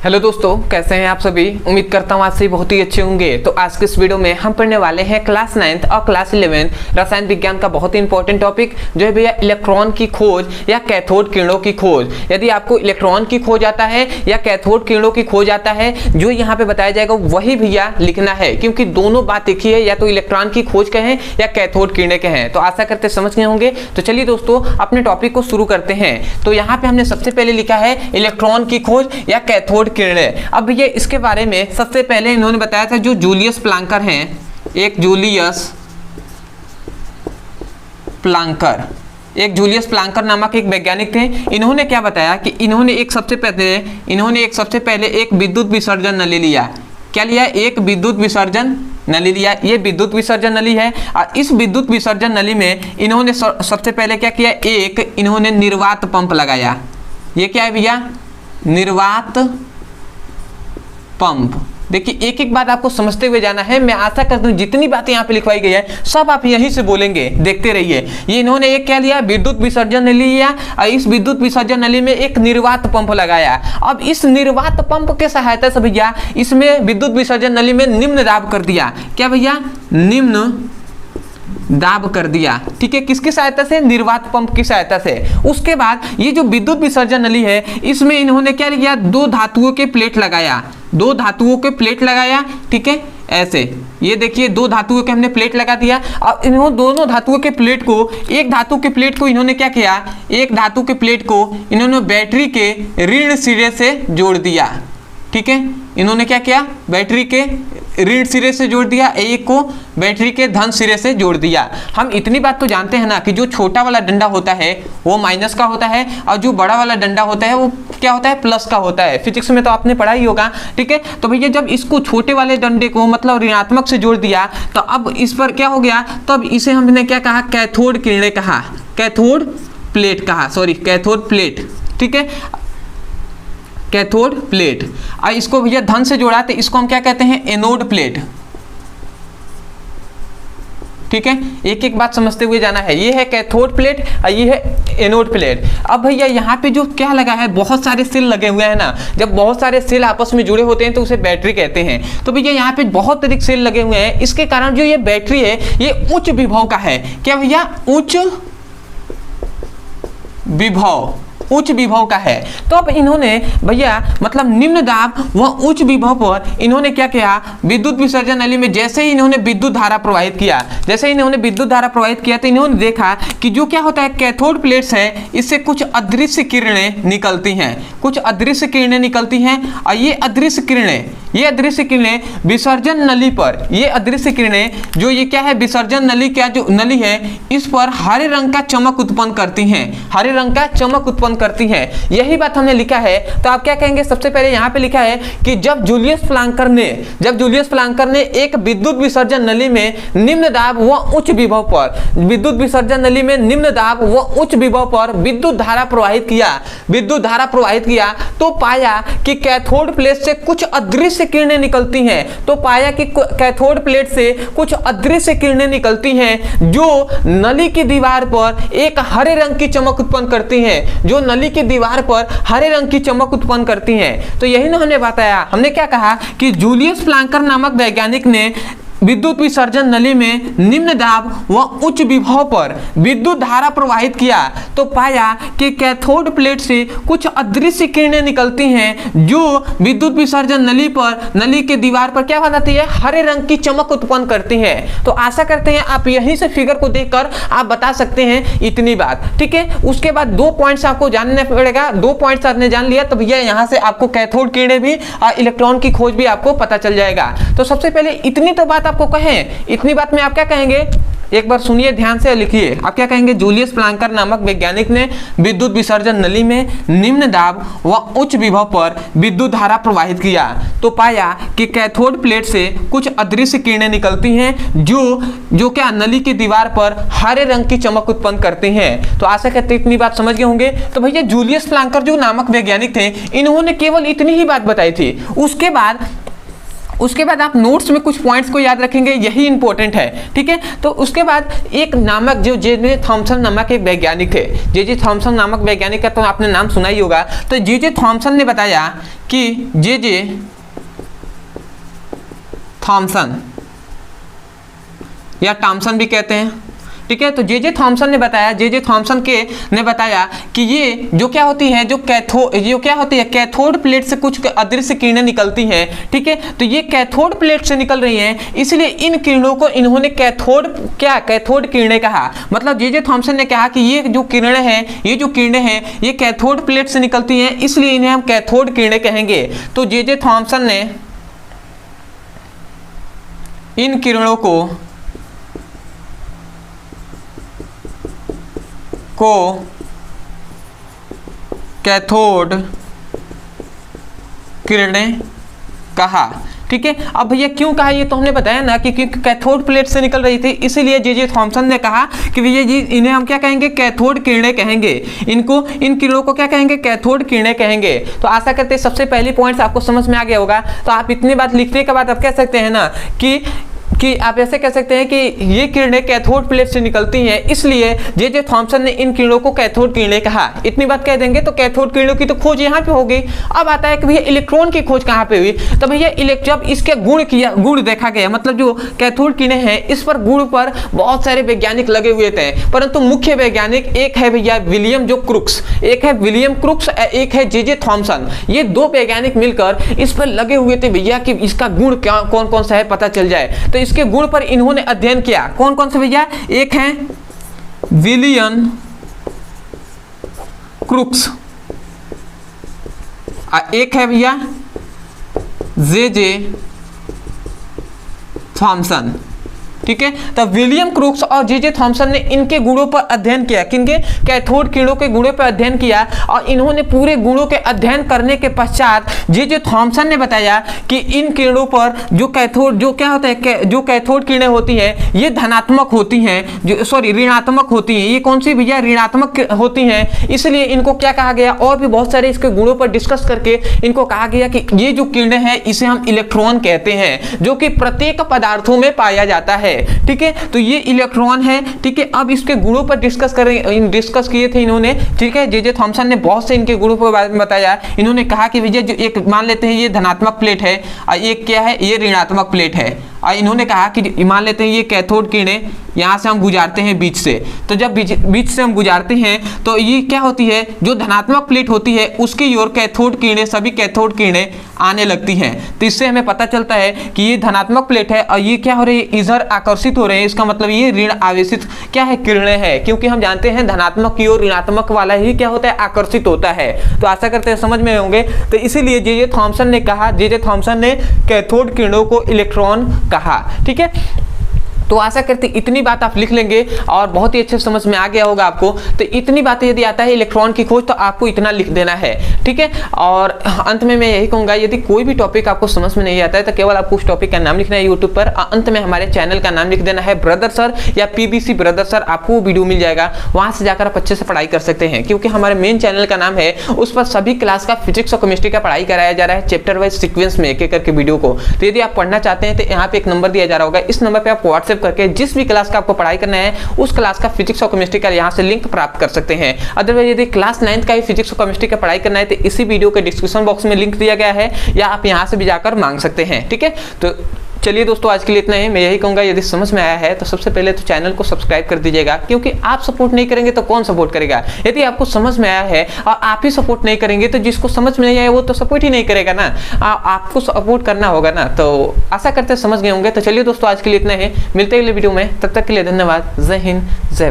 Hello दोस्तों, कैसे हैं आप सभी। उम्मीद करता हूँ आज से बहुत ही अच्छे होंगे। तो आज के इस वीडियो में हम पढ़ने वाले हैं क्लास 9th और क्लास 11 रसायन विज्ञान का बहुत ही इंपॉर्टेंट टॉपिक जो है भैया इलेक्ट्रॉन की खोज या कैथोड किरणों की खोज। यदि आपको इलेक्ट्रॉन की खोज आता है या कैथोड किरणों की खोज आता है, जो यहाँ पे बताया जाएगा वही भैया लिखना है, क्योंकि दोनों बात एक ही है, या तो इलेक्ट्रॉन की खोज के हैं या कैथोड किरणें के हैं। तो आशा करते समझ गए होंगे। तो चलिए दोस्तों अपने टॉपिक को शुरू करते हैं। तो यहाँ पे हमने सबसे पहले लिखा है इलेक्ट्रॉन की खोज या कैथोड किरणें। अब ये इसके बारे में सबसे पहले इन्होंने बताया था जो जूलियस प्लांकर हैं, एक जूलियस प्लांकर नामक एक वैज्ञानिक थे। इन्होंने क्या बताया कि इन्होंने एक सबसे पहले एक विद्युत विसर्जन नली लिया। क्या लिया? एक विद्युत विसर्जन नली लिया। ये विद्युत विसर्जन नली है और इस विद्युत विसर्जन नली में इन्होंने सबसे पहले क्या किया, एक इन्होंने निर्वात पंप लगाया। ये क्या है भैया? निर्वात पंप। देखिए एक एक बात आपको समझते हुए जाना है। मैं आशा करता हूँ जितनी बातें यहाँ पे लिखवाई गई है सब आप यहीं से बोलेंगे, देखते रहिए। ये इन्होंने एक क्या लिया, विद्युत विसर्जन नली लिया और इस विद्युत विसर्जन नली में एक निर्वात पंप लगाया। अब इस निर्वात पंप के सहायता से भैया इसमें विद्युत विसर्जन नली में निम्न दाब कर दिया। क्या भैया? निम्न दाब कर दिया। ठीक है, किसकी सहायता से? निर्वात पंप की सहायता से। उसके बाद ये जो विद्युत विसर्जन नली है इसमें इन्होंने क्या किया, दो धातुओं के प्लेट लगाया। ठीक है, ऐसे ये देखिए दो धातुओं के हमने प्लेट लगा दिया। अब इन्होंने दोनों धातुओं के प्लेट को, एक धातु के प्लेट को इन्होंने क्या किया, एक धातु के प्लेट को इन्होंने बैटरी के ऋण सिरे से जोड़ दिया। ठीक है, इन्होंने क्या किया, बैटरी के ऋण सिरे से जोड़ दिया, एक को बैटरी के धन सिरे से जोड़ दिया। हम इतनी बात तो जानते हैं ना कि जो छोटा वाला डंडा होता है वो माइनस का होता है और जो बड़ा वाला डंडा होता है वो क्या होता है, प्लस का होता है। फिजिक्स में तो आपने पढ़ा ही होगा। ठीक है, तो भैया जब इसको छोटे वाले डंडे को मतलब ऋणात्मक से जोड़ दिया तो अब इस पर क्या हो गया, तो अब इसे हमने क्या कहा, कैथोड किरणें कहा, कैथोड प्लेट। ठीक है, कैथोड प्लेट। और इसको भैया धन से जोड़ा तो इसको हम क्या कहते हैं, एनोड प्लेट। ठीक है, एक एक बात समझते हुए जाना है। ये है कैथोड प्लेट और ये है एनोड प्लेट। अब भैया यहाँ पे जो क्या लगा है, बहुत सारे सेल लगे हुए हैं ना। जब बहुत सारे सेल आपस में जुड़े होते हैं तो उसे बैटरी कहते हैं। तो भैया यहाँ पे बहुत अधिक सेल लगे हुए हैं, इसके कारण जो ये बैटरी है ये उच्च विभव का है। क्या भैया? उच्च विभव का है। तो अब इन्होंने भैया मतलब निम्न दाब व उच्च विभव पर इन्होंने क्या किया, विद्युत विसर्जन नली में जैसे ही इन्होंने विद्युत धारा प्रवाहित किया तो इन्होंने देखा कि जो क्या होता है, कैथोड प्लेट्स है इससे कुछ अदृश्य किरणें निकलती हैं और ये अदृश्य किरणें विसर्जन नली पर, ये अदृश्य किरणें जो ये क्या है, विसर्जन नली क्या जो नली है इस पर हरे रंग का चमक उत्पन्न करती हैं। यही बात हमने लिखा है। तो आप क्या कहेंगे, सबसे पहले यहाँ पे लिखा है कि जब जूलियस प्लांकर ने एक विद्युत विसर्जन नली में निम्न दाब व उच्च विभव पर विद्युत धारा प्रवाहित किया तो पाया कि कैथोड प्लेट से कुछ अदृश्य किरणें निकलती हैं जो नली की दीवार पर एक हरे रंग की चमक उत्पन्न करती हैं। तो यही ना हमने बताया, हमने क्या कहा कि जूलियस प्लांकर नामक वैज्ञानिक ने विद्युत विसर्जन नली में निम्न दाब व उच्च विभव पर विद्युत धारा प्रवाहित किया तो पाया कि कैथोड प्लेट से कुछ अदृश्य किरणें निकलती हैं जो विद्युत विसर्जन नली के दीवार पर क्या बनाती है, हरे रंग की चमक उत्पन्न करती हैं। तो आशा करते हैं आप यहीं से फिगर को देखकर आप बता सकते हैं इतनी बात। ठीक है, उसके बाद 2 पॉइंट्स आपको जानना पड़ेगा। 2 पॉइंट्स आपने जान लिया तो भैया यहाँ से आपको कैथोड किरणें भी और इलेक्ट्रॉन की खोज भी आपको पता चल जाएगा। तो सबसे पहले इतनी तो बात आपको कहें, इतनी बात में आप क्या कहेंगे, एक बार सुनिए ध्यान से, लिखिए। आप क्या कहेंगे, जूलियस प्लांकर नामक वैज्ञानिक ने विद्युत विसर्जन नली में निम्न दाब व उच्च विभव पर विद्युत धारा प्रवाहित किया तो पाया कि कैथोड प्लेट से कुछ अदृश्य किरणें निकलती हैं जो क्या नली की दीवार पर हरे रंग की चमक उत्पन्न करती हैं। तो आशा करते इतनी बात समझ गए होंगे। तो भैया जूलियस प्लांकर जो नामक वैज्ञानिक थे इन्होंने केवल इतनी ही बात बताई थी। उसके बाद उसके बाद आप नोट्स में कुछ पॉइंट्स को याद रखेंगे, यही इंपॉर्टेंट है, ठीक है। तो उसके बाद एक नामक जो जे.जे. थॉमसन नामक एक वैज्ञानिक थे, जे.जे. थॉमसन नामक वैज्ञानिक का तो आपने नाम सुना ही होगा। तो जे.जे. थॉमसन ने बताया कि जे.जे. थॉमसन या टॉमसन भी कहते हैं, ठीक है। तो जे.जे. थॉमसन ने बताया, जे.जे. थॉमसन ने बताया कि ये जो क्या होती है, जो क्या होती है, कैथोड प्लेट से कुछ अदृश्य किरणें निकलती हैं, ठीक है। तो ये कैथोड प्लेट से निकल रही हैं, इसलिए इन किरणों को इन्होंने कैथोड किरणें कहा। मतलब जे.जे. थॉमसन ने कहा कि ये जो किरणें हैं ये कैथोड प्लेट से निकलती हैं, इसलिए इन्हें हम कैथोड किरणें कहेंगे। तो जे.जे. थॉमसन ने इन किरणों को कैथोड किरणें कहा, ठीक है। अब भैया क्यों कहा, ये तो हमने बताया ना कि कैथोड प्लेट से निकल रही थी, इसीलिए जे.जे. थॉमसन ने कहा कि भैया जी इन्हें हम क्या कहेंगे, कैथोड किरणें कहेंगे। इन किरणों को क्या कहेंगे, कैथोड किरणें कहेंगे। तो आशा करते हैं सबसे पहली पॉइंट्स आपको समझ में आ गया होगा। तो आप इतनी बात लिखने के बाद आप कह सकते हैं ना कि आप ऐसे कह सकते हैं कि ये किरणें कैथोड प्लेट से निकलती हैं, इसलिए जे.जे. थॉमसन ने इन किरणों को कैथोड किरणें कहा। इतनी बात कह देंगे तो कैथोड किरणों की तो खोज यहाँ पे हो गई। अब आता है कि भैया इलेक्ट्रॉन की खोज कहाँ पे हुई। तो भैया जब इसके गुण देखा गया, मतलब जो कैथोड किरणें हैं इस पर गुण पर बहुत सारे वैज्ञानिक लगे हुए थे, परंतु मुख्य वैज्ञानिक एक है भैया विलियम क्रुक्स, एक है जे.जे. थॉमसन। ये दो वैज्ञानिक मिलकर इस पर लगे हुए थे भैया कि इसका गुण क्या कौन कौन सा है पता चल जाए। तो इसके गुण पर इन्होंने अध्ययन किया। कौन कौन से भैया, एक है विलियम क्रुक्स, एक है भैया जे.जे. थॉमसन, ठीक है। तब विलियम क्रुक्स और जे.जे. थॉमसन ने इनके गुणों पर अध्ययन किया, किनके, कैथोड किरणों के गुणों पर अध्ययन किया। और इन्होंने पूरे गुणों के अध्ययन करने के पश्चात जे.जे. थॉमसन ने बताया कि इन किरणों पर जो कैथोड किरणें होती हैं ये धनात्मक होती हैं, ऋणात्मक होती हैं। ये कौन सी भैया, ऋणात्मक होती हैं। इसलिए इनको क्या कहा गया, और भी बहुत सारे इसके गुणों पर डिस्कस करके इनको कहा गया कि ये जो किरणें हैं इसे हम इलेक्ट्रॉन कहते हैं, जो कि प्रत्येक पदार्थों में पाया जाता है, ठीक है। तो ये इलेक्ट्रॉन है, ठीक है। अब इसके गुणों पर डिस्कस किए थे इन्होंने, ठीक है। जे.जे. थॉमसन ने बहुत से इनके गुणों पर बताया। इन्होंने कहा कि भैया जो एक मान लेते हैं ये धनात्मक प्लेट है और एक क्या है, ये ऋणात्मक प्लेट है। और इन्होंने कहा कि मान लेते हैं ये कैथोड किरणें यहाँ से हम गुजारते हैं बीच से, तो जब बीच से हम गुजारते हैं तो ये क्या होती है, जो धनात्मक प्लेट होती है उसकी ओर कैथोड किरणें, सभी कैथोड किरणें आने लगती हैं। तो इससे हमें पता चलता है कि ये धनात्मक प्लेट है और ये क्या हो रही है, इधर आकर्षित हो रहे हैं। इसका मतलब ये ऋण आवेशित क्या है, किरणें हैं, क्योंकि हम जानते हैं धनात्मक की ओर ऋणात्मक वाला ही क्या होता है, आकर्षित होता है। तो आशा करते हैं समझ में होंगे। तो इसीलिए जे.जे. थॉमसन ने कहा, जे.जे. थॉमसन ने कैथोड किरणों को इलेक्ट्रॉन कहा, ठीक है। तो आशा करते इतनी बात आप लिख लेंगे और बहुत ही अच्छे समझ में आ गया होगा आपको। तो इतनी बातें यदि आता है इलेक्ट्रॉन की खोज तो आपको इतना लिख देना है, ठीक है। और अंत में मैं यही कहूँगा, यदि कोई भी टॉपिक आपको समझ में नहीं आता है तो केवल आपको उस टॉपिक का नाम लिखना है यूट्यूब पर, अंत में हमारे चैनल का नाम लिख देना है ब्रदर सर या PBC ब्रदर सर, आपको वीडियो मिल जाएगा। वहाँ से जाकर आप अच्छे से पढ़ाई कर सकते हैं, क्योंकि हमारे मेन चैनल का नाम है, उस पर सभी क्लास का फिजिक्स और केमिस्ट्री का पढ़ाई कराया जा रहा है, चैप्टर वाइज सीक्वेंस में एक एक करके वीडियो को। तो यदि आप पढ़ना चाहते हैं तो यहाँ पे एक नंबर दिया जा रहा होगा, इस नंबर पर आप व्हाट्सएप करके जिस भी क्लास का आपको पढ़ाई करना है उस क्लास का फिजिक्स और केमिस्ट्री का यहां से लिंक प्राप्त कर सकते हैं। अदरवाइज यदि क्लास 9th का ही फिजिक्स और केमिस्ट्री का पढ़ाई करना है तो इसी वीडियो के डिस्क्रिप्शन बॉक्स में लिंक दिया गया है, या आप यहां से भी जाकर मांग सकते हैं, ठीक है। तो चलिए दोस्तों, आज के लिए इतना ही। मैं यही कहूँगा, यदि समझ में आया है तो सबसे पहले तो चैनल को सब्सक्राइब कर दीजिएगा, क्योंकि आप सपोर्ट नहीं करेंगे तो कौन सपोर्ट करेगा। यदि आपको समझ में आया है और आप ही सपोर्ट नहीं करेंगे तो जिसको समझ में नहीं आया वो तो सपोर्ट ही नहीं करेगा ना, आपको सपोर्ट करना होगा ना। तो आशा करते समझ गए होंगे। तो चलिए दोस्तों, आज के लिए इतना ही, मिलते हैं अगले वीडियो में, तब तक के लिए धन्यवाद। जय हिंद, जय भारत।